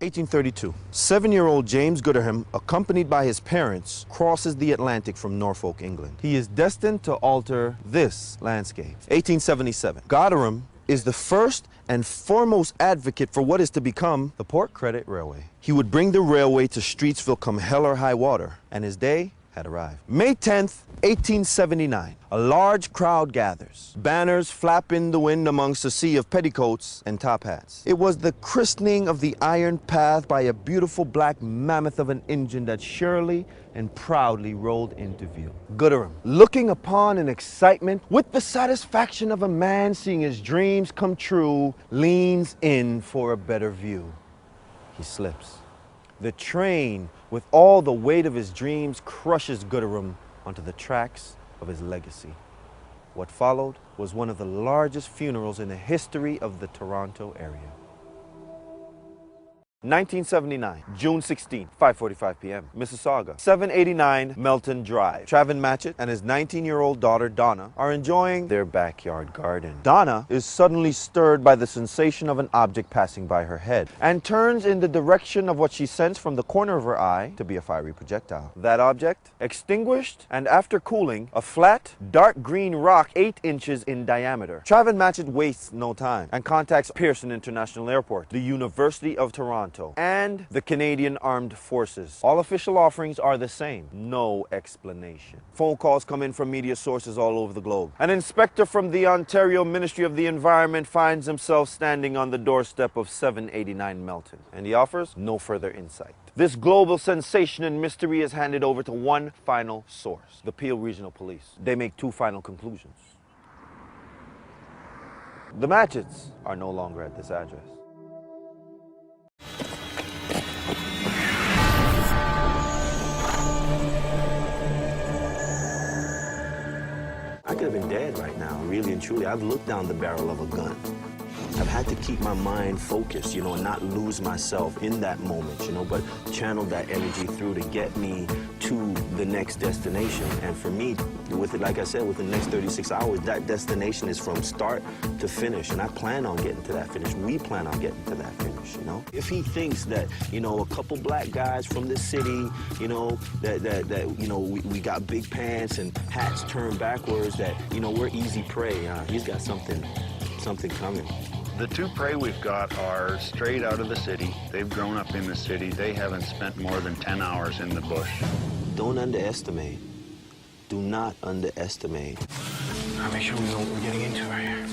1832. 7-year-old James Gooderham, accompanied by his parents, crosses the Atlantic from Norfolk, England. He is destined to alter this landscape. 1877. Gooderham is the first and foremost advocate for what is to become the Port Credit Railway. He would bring the railway to Streetsville come hell or high water, and his day had arrived. May 10th, 1879. A large crowd gathers. Banners flap in the wind amongst a sea of petticoats and top hats. It was the christening of the Iron Path by a beautiful black mammoth of an engine that surely and proudly rolled into view. Gooderham, looking upon in excitement with the satisfaction of a man seeing his dreams come true, leans in for a better view. He slips. The train, with all the weight of his dreams, crushes Gooderham onto the tracks of his legacy. What followed was one of the largest funerals in the history of the Toronto area. 1979, June 16, 5:45 p.m., Mississauga, 789 Melton Drive. Travis Matchett and his 19-year-old daughter, Donna, are enjoying their backyard garden. Donna is suddenly stirred by the sensation of an object passing by her head and turns in the direction of what she sensed from the corner of her eye to be a fiery projectile. That object, extinguished and after cooling, a flat, dark green rock 8 inches in diameter. Travis Matchett wastes no time and contacts Pearson International Airport, the University of Toronto, and the Canadian Armed Forces. All official offerings are the same. No explanation. Phone calls come in from media sources all over the globe. An inspector from the Ontario Ministry of the Environment finds himself standing on the doorstep of 789 Melton, and he offers no further insight. This global sensation and mystery is handed over to one final source, the Peel Regional Police. They make 2 final conclusions. The Matchetts are no longer at this address. I could have been dead right now, really and truly. I've looked down the barrel of a gun. I've had to keep my mind focused, you know, and not lose myself in that moment, you know, but channel that energy through to get me to the next destination. And for me, with it, like I said, within the next 36 hours, that destination is from start to finish. And I plan on getting to that finish. We plan on getting to that finish, you know. If he thinks that, you know, a couple black guys from this city, you know, that you know, we got big pants and hats turned backwards, that, you know, we're easy prey, he's got something coming. The 2 prey we've got are straight out of the city. They've grown up in the city. They haven't spent more than 10 hours in the bush. Don't underestimate. Do not underestimate. I'll make sure we know what we're getting into right here.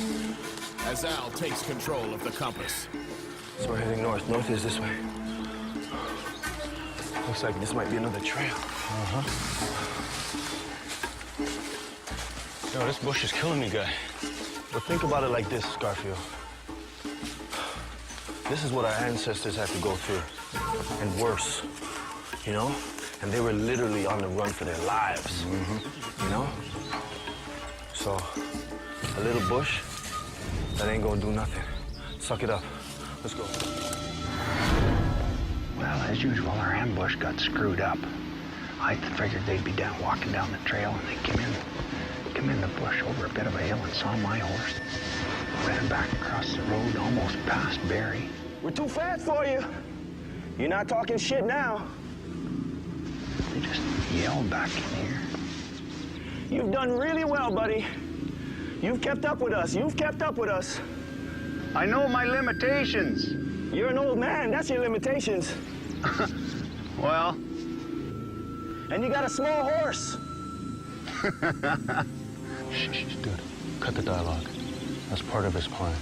As Al takes control of the compass. So we're heading north. North is this way. Looks like this might be another trail. Yo, this bush is killing me, guy. But think about it like this, Garfield. This is what our ancestors had to go through, and worse, you know? And they were literally on the run for their lives, you know? So, a little bush, that ain't gonna do nothing. Suck it up. Let's go. Well, as usual, our ambush got screwed up. I figured they'd be walking down the trail, and they came in the bush over a bit of a hill and saw my horse. Ran back across the road, almost past Barry. We're too fast for you. You're not talking shit now. They just yelled back in here. You've done really well, buddy. You've kept up with us. You've kept up with us. I know my limitations. You're an old man. That's your limitations. Well, And you got a small horse. Shh, dude. Cut the dialogue. That's part of his plan.